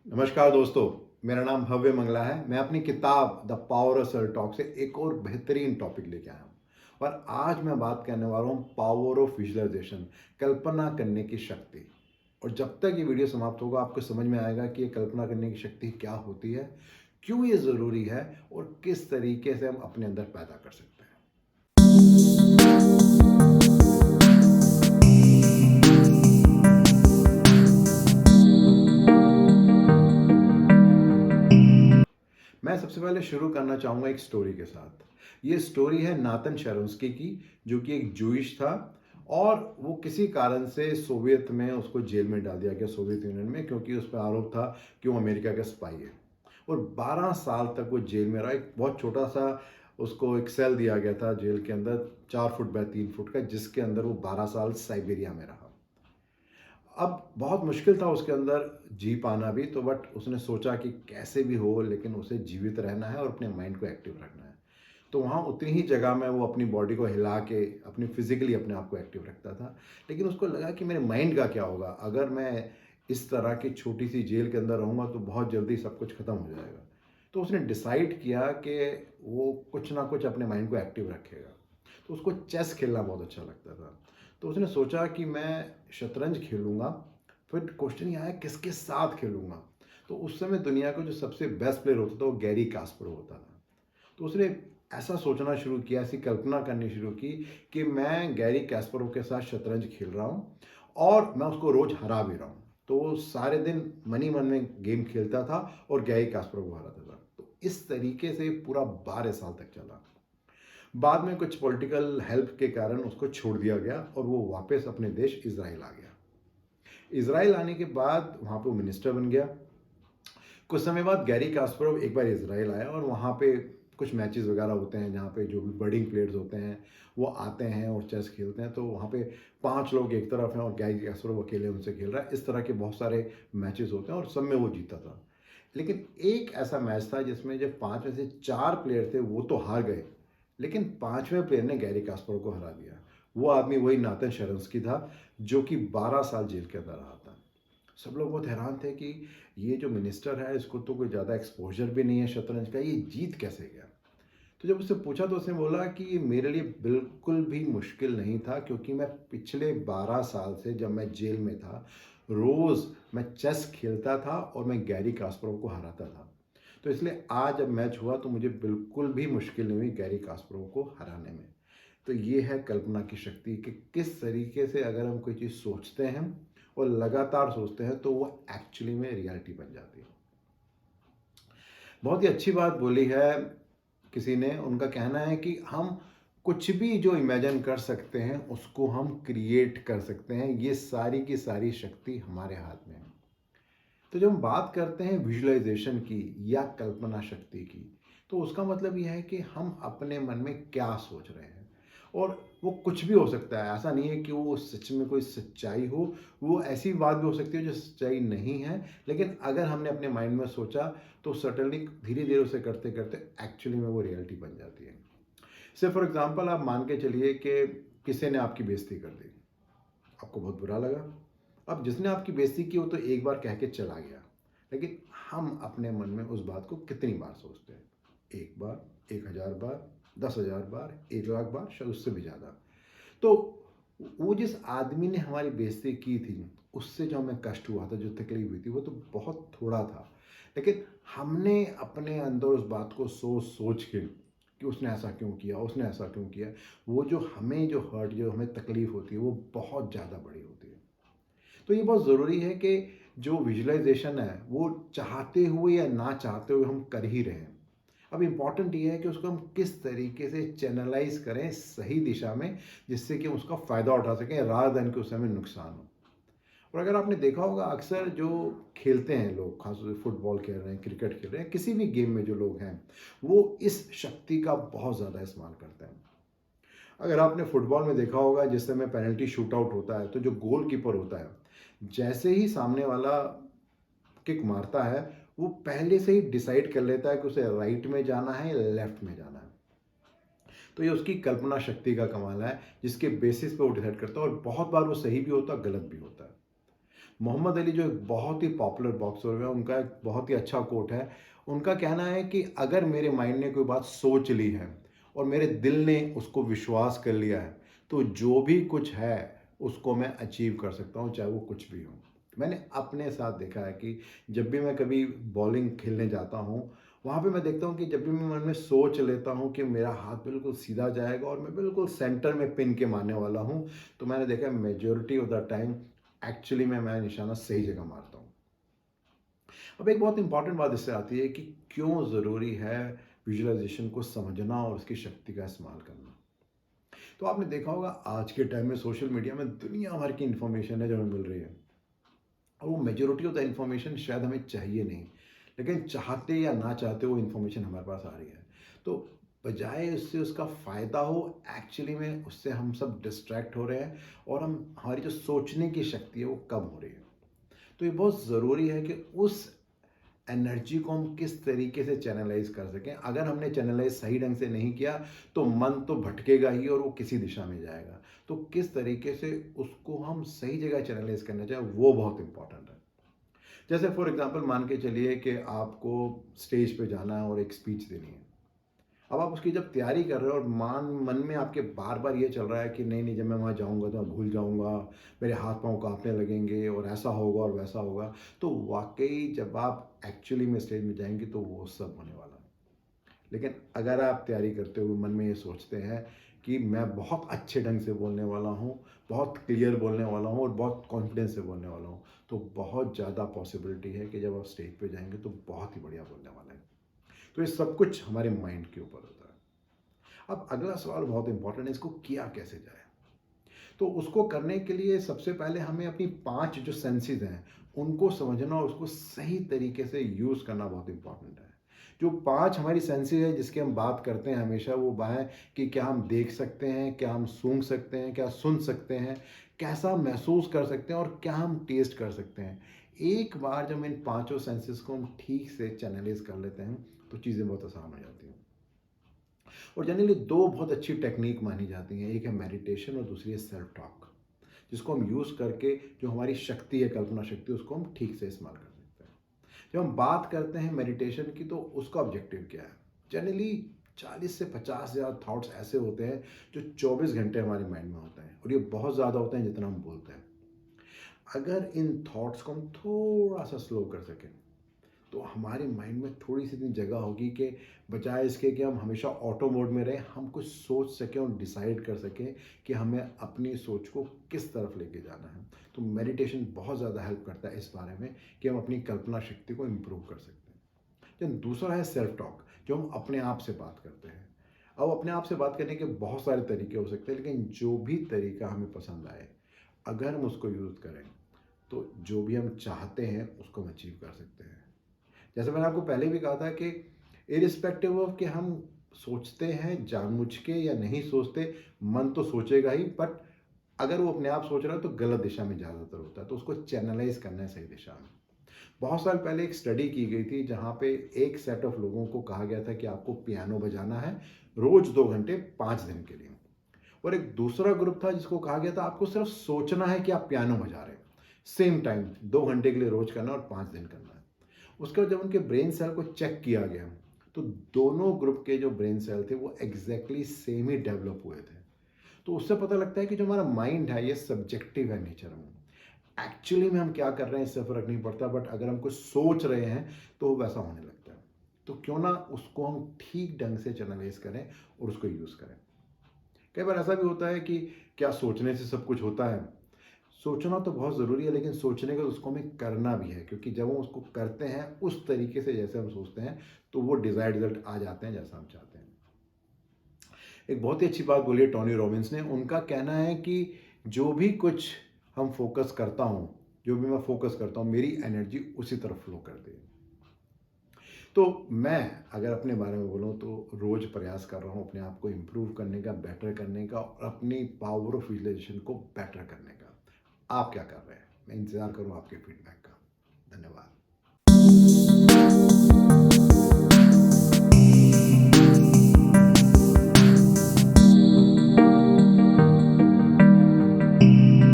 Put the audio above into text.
नमस्कार दोस्तों, मेरा नाम भव्य मंगला है। मैं अपनी किताब the power of self talk से एक और बेहतरीन टॉपिक लेके आया हूँ और आज मैं बात करने वाला हूँ पावर ऑफ विजुअलाइजेशन, कल्पना करने की शक्ति। और जब तक ये वीडियो समाप्त होगा आपको समझ में आएगा कि ये कल्पना करने की शक्ति क्या होती है, क्यों ये ज़रूरी है और किस तरीके से हम अपने अंदर पैदा कर सकते हैं। मैं सबसे पहले शुरू करना चाहूँगा एक स्टोरी के साथ। ये स्टोरी है नाथन शेरोन्स्की की, जो कि एक जूइश था और वो किसी कारण से सोवियत में उसको जेल में डाल दिया गया, सोवियत यूनियन में, क्योंकि उस पर आरोप था कि वो अमेरिका का स्पाई है। और 12 साल तक वो जेल में रहा। एक बहुत छोटा सा उसको एक सेल दिया गया था जेल के अंदर, 4 फुट बाय 3 फुट का, जिसके अंदर वो 12 साल साइबेरिया में रहा। अब बहुत मुश्किल था उसके अंदर जी पाना भी, तो बट उसने सोचा कि कैसे भी हो लेकिन उसे जीवित रहना है और अपने माइंड को एक्टिव रखना है। तो वहाँ उतनी ही जगह में वो अपनी बॉडी को हिला के अपनी फिजिकली अपने आप को एक्टिव रखता था। लेकिन उसको लगा कि मेरे माइंड का क्या होगा, अगर मैं इस तरह की छोटी सी जेल के अंदर रहूँगा तो बहुत जल्दी सब कुछ ख़त्म हो जाएगा। तो उसने डिसाइड किया कि वो कुछ ना कुछ अपने माइंड को एक्टिव रखेगा। तो उसको चेस खेलना बहुत अच्छा लगता था। तो उसने सोचा कि मैं शतरंज खेलूँगा। फिर क्वेश्चन ये आया किसके साथ खेलूँगा। तो उस समय दुनिया का जो सबसे बेस्ट प्लेयर होता था वो गैरी कास्परोव होता था। तो उसने ऐसा सोचना शुरू किया, ऐसी कल्पना करनी शुरू की कि मैं गैरी कैस्परोव के साथ शतरंज खेल रहा हूँ और मैं उसको रोज़ हरा भी रहा हूँ। तो वो सारे दिन मन ही मन में गेम खेलता था और गैरी कास्परोव को हराता था। तो इस तरीके से पूरा 12 साल तक चला। बाद में कुछ पॉलिटिकल हेल्प के कारण उसको छोड़ दिया गया और वो वापस अपने देश इज़राइल आ गया। इज़राइल आने के बाद वहाँ पे वो मिनिस्टर बन गया। कुछ समय बाद गैरी कास्परोव एक बार इज़राइल आया और वहाँ पे कुछ मैचेस वगैरह होते हैं जहाँ पे जो भी बडिंग प्लेयर्स होते हैं वो आते हैं और चेस खेलते हैं। तो वहाँ पे 5 लोग एक तरफ हैं और गैरी कास्परोव अकेले उनसे खेल रहा है। इस तरह के बहुत सारे मैचेस होते हैं और सब में वो जीता था। लेकिन एक ऐसा मैच था जिसमें जब 5 में से 4 प्लेयर थे वो तो हार गए, लेकिन 5वें प्लेयर ने गैरी कास्परोव को हरा दिया। वो आदमी वही नाथन शेरन्स्की था जो कि 12 साल जेल के अंदर रहा था। सब लोग बहुत हैरान थे कि ये जो मिनिस्टर है इसको तो कोई ज़्यादा एक्सपोजर भी नहीं है शतरंज का, ये जीत कैसे गया। तो जब उससे पूछा तो उसने बोला कि ये मेरे लिए बिल्कुल भी मुश्किल नहीं था, क्योंकि मैं पिछले 12 साल से जब मैं जेल में था रोज़ मैं चेस खेलता था और मैं गैरी कास्परोव को हराता था। तो इसलिए आज जब मैच हुआ तो मुझे बिल्कुल भी मुश्किल नहीं हुई गैरी कास्परोव को हराने में। तो ये है कल्पना की शक्ति कि किस तरीके से अगर हम कोई चीज़ सोचते हैं और लगातार सोचते हैं तो वो एक्चुअली में रियलिटी बन जाती है। बहुत ही अच्छी बात बोली है किसी ने। उनका कहना है कि हम कुछ भी जो इमेजिन कर सकते हैं उसको हम क्रिएट कर सकते हैं। ये सारी की सारी शक्ति हमारे हाथ में है। तो जब हम बात करते हैं विजुअलाइजेशन की या कल्पना शक्ति की, तो उसका मतलब यह है कि हम अपने मन में क्या सोच रहे हैं। और वो कुछ भी हो सकता है, ऐसा नहीं है कि वो सच में कोई सच्चाई हो। वो ऐसी बात भी हो सकती है जो सच्चाई नहीं है, लेकिन अगर हमने अपने माइंड में सोचा तो सर्टनली धीरे धीरे उसे करते करते एक्चुअली में वो रियलिटी बन जाती है। से फॉर एग्जाम्पल आप मान के चलिए कि किसी ने आपकी बेइज्जती कर दी, आपको बहुत बुरा लगा। अब जिसने आपकी बेइज्जती की वो तो एक बार कह के चला गया, लेकिन हम अपने मन में उस बात को कितनी बार सोचते हैं? 1 बार, 1000 बार, 10,000 बार, 1,00,000 बार, शायद उससे भी ज़्यादा। तो वो जिस आदमी ने हमारी बेइज्जती की थी, उससे जो हमें कष्ट हुआ था, जो तकलीफ हुई थी, वो तो बहुत थोड़ा था। लेकिन हमने अपने अंदर उस बात को सोच सोच के कि उसने ऐसा क्यों किया, उसने ऐसा क्यों किया, वो जो हमें जो हर्ट, जो हमें तकलीफ होती है वो बहुत ज़्यादा बड़ी होती है। तो ये बहुत ज़रूरी है कि जो विजुअलाइजेशन है वो चाहते हुए या ना चाहते हुए हम कर ही रहे हैं। अब इम्पॉर्टेंट ये है कि उसको हम किस तरीके से चैनलाइज करें सही दिशा में, जिससे कि उसका फ़ायदा उठा सकें रादर देन कि उससे हमें नुकसान हो। और अगर आपने देखा होगा अक्सर जो खेलते हैं लोग, खासतौर से फुटबॉल खेल रहे हैं, क्रिकेट खेल रहे हैं, किसी भी गेम में जो लोग हैं वो इस शक्ति का बहुत ज़्यादा इस्तेमाल करते हैं। अगर आपने फुटबॉल में देखा होगा जिस समय पेनल्टी शूट आउट होता है तो जो गोलकीपर होता है, जैसे ही सामने वाला किक मारता है वो पहले से ही डिसाइड कर लेता है कि उसे राइट में जाना है या लेफ्ट में जाना है। तो ये उसकी कल्पना शक्ति का कमाल है जिसके बेसिस पे वो डिसाइड करता है, और बहुत बार वो सही भी होता है, गलत भी होता है। मोहम्मद अली जो एक बहुत ही पॉपुलर बॉक्सर है, उनका एक बहुत ही अच्छा कोट है। उनका कहना है कि अगर मेरे माइंड ने कोई बात सोच ली है और मेरे दिल ने उसको विश्वास कर लिया है, तो जो भी कुछ है उसको मैं अचीव कर सकता हूँ, चाहे वो कुछ भी हो। मैंने अपने साथ देखा है कि जब भी मैं कभी बॉलिंग खेलने जाता हूँ, वहाँ पे मैं देखता हूँ कि जब भी मैं मन में सोच लेता हूँ कि मेरा हाथ बिल्कुल सीधा जाएगा और मैं बिल्कुल सेंटर में पिन के मारने वाला हूँ, तो मैंने देखा majority of the time actually में मैं निशाना सही जगह मारता हूँ। अब एक बहुत इंपॉर्टेंट बात इससे आती है कि क्यों ज़रूरी है विजुअलाइजेशन को समझना और उसकी शक्ति का इस्तेमाल करना। तो आपने देखा होगा आज के टाइम में सोशल मीडिया में दुनिया भर की इंफॉर्मेशन है जो हमें मिल रही है, और वो मेजॉरिटी ऑफ द इंफॉर्मेशन शायद हमें चाहिए नहीं, लेकिन चाहते या ना चाहते वो इंफॉर्मेशन हमारे पास आ रही है। तो बजाय उससे उसका फ़ायदा हो, एक्चुअली में उससे हम सब डिस्ट्रैक्ट हो रहे हैं और हम हमारी जो सोचने की शक्ति है वो कम हो रही है। तो ये बहुत ज़रूरी है कि उस एनर्जी को हम किस तरीके से चैनलाइज कर सकें। अगर हमने चैनलाइज सही ढंग से नहीं किया तो मन तो भटकेगा ही और वो किसी दिशा में जाएगा। तो किस तरीके से उसको हम सही जगह चैनलाइज करना चाहें, वो बहुत इंपॉर्टेंट है। जैसे फॉर एग्जांपल मान के चलिए कि आपको स्टेज पे जाना है और एक स्पीच देनी है। अब आप उसकी जब तैयारी कर रहे हो और मन में आपके बार बार ये चल रहा है कि नहीं नहीं, जब मैं वहाँ जाऊँगा तो मैं भूल जाऊँगा, मेरे हाथ पाँव काँपने लगेंगे और ऐसा होगा और वैसा होगा, तो वाकई जब आप एक्चुअली में स्टेज में जाएंगे तो वो सब होने वाला है। लेकिन अगर आप तैयारी करते हुए मन में ये सोचते हैं कि मैं बहुत अच्छे ढंग से बोलने वाला हूँ, बहुत क्लियर बोलने वाला हूँ और बहुत कॉन्फिडेंस से बोलने वाला हूँ, तो बहुत ज़्यादा पॉसिबिलिटी है कि जब आप स्टेज पे जाएंगे तो बहुत ही बढ़िया बोलने वाला है। तो ये सब कुछ हमारे माइंड के ऊपर होता है। अब अगला सवाल बहुत इंपॉर्टेंट है, इसको किया कैसे जाए। तो उसको करने के लिए सबसे पहले हमें अपनी 5 जो सेंसेस हैं उनको समझना और उसको सही तरीके से यूज़ करना बहुत इंपॉर्टेंट है। जो 5 हमारी सेंसेस है जिसकी हम बात करते हैं हमेशा, वो है कि क्या हम देख सकते हैं, क्या हम सूंघ सकते हैं, क्या सुन सकते हैं, कैसा महसूस कर सकते हैं और क्या हम टेस्ट कर सकते हैं। एक बार जब इन पाँचों सेंसेस को हम ठीक से चैनलाइज कर लेते हैं तो चीज़ें बहुत आसान हो जाती हैं। और जनरली दो बहुत अच्छी टेक्निक मानी जाती हैं, एक है मेडिटेशन और दूसरी है सेल्फ टॉक, जिसको हम यूज़ करके जो हमारी शक्ति है, कल्पना शक्ति, उसको हम ठीक से इस्तेमाल कर सकते हैं। जब हम बात करते हैं मेडिटेशन की तो उसका ऑब्जेक्टिव क्या है। जनरली 40 से 50,000 थॉट्स ऐसे होते हैं जो 24 घंटे हमारे माइंड में होते हैं, और ये बहुत ज़्यादा होते हैं जितना हम बोलते हैं। अगर इन थॉट्स को हम थोड़ा सा स्लो कर सकें तो हमारे माइंड में थोड़ी सी इतनी जगह होगी कि बजाय इसके कि हम हमेशा ऑटो मोड में रहें, हम कुछ सोच सकें और डिसाइड कर सकें कि हमें अपनी सोच को किस तरफ लेके जाना है। तो मेडिटेशन बहुत ज़्यादा हेल्प करता है इस बारे में कि हम अपनी कल्पना शक्ति को इम्प्रूव कर सकते हैं। जब दूसरा है सेल्फ टॉक, जो हम अपने आप से बात करते हैं। अब अपने आप से बात करने के बहुत सारे तरीके हो सकते हैं, लेकिन जो भी तरीका हमें पसंद आए, अगर हम उसको यूज़ करें तो जो भी हम चाहते हैं उसको हम अचीव कर सकते हैं। जैसे मैंने आपको पहले भी कहा था कि इरिस्पेक्टिव ऑफ कि हम सोचते हैं जानबूझ के या नहीं सोचते, मन तो सोचेगा ही, बट अगर वो अपने आप सोच रहा है तो गलत दिशा में ज़्यादातर होता है, तो उसको चैनलाइज करना है सही दिशा में। बहुत साल पहले एक स्टडी की गई थी जहाँ पे एक सेट ऑफ लोगों को कहा गया था कि आपको पियानो बजाना है रोज 2 घंटे 5 दिन के लिए, और एक दूसरा ग्रुप था जिसको कहा गया था आपको सिर्फ सोचना है कि आप पियानो बजा रहे हैं, सेम टाइम 2 घंटे के लिए रोज करना और 5 दिन करना है। उसके बाद जब उनके ब्रेन सेल को चेक किया गया तो दोनों ग्रुप के जो ब्रेन सेल थे वो एग्जैक्टली सेम ही डेवलप हुए थे। तो उससे पता लगता है कि जो हमारा माइंड है ये सब्जेक्टिव है नेचर में। एक्चुअली में हम क्या कर रहे हैं इससे फर्क नहीं पड़ता, बट अगर हम कुछ सोच रहे हैं तो वो वैसा होने लगता है। तो क्यों ना उसको हम ठीक ढंग से चैनलाइज करें और उसको यूज़ करें। कई बार ऐसा भी होता है कि क्या सोचने से सब कुछ होता है। सोचना तो बहुत ज़रूरी है, लेकिन सोचने का उसको हमें करना भी है, क्योंकि जब हम उसको करते हैं उस तरीके से जैसे हम सोचते हैं तो वो डिज़ायर्ड रिजल्ट आ जाते हैं जैसा हम चाहते हैं। एक बहुत ही अच्छी बात बोली है टोनी रॉबिन्स ने। उनका कहना है कि जो भी कुछ हम फोकस करता हूँ, जो भी मैं फोकस करता हूँ, मेरी एनर्जी उसी तरफ फ्लो करती है। तो मैं अगर अपने बारे में बोलूँ तो रोज़ प्रयास कर रहा हूँ अपने आप को इम्प्रूव करने का, बेटर करने का और अपनी पावर ऑफ विजुअलाइजेशन को बेटर करने का। आप क्या कर रहे हैं? मैं इंतज़ार करूँ आपके फीडबैक का।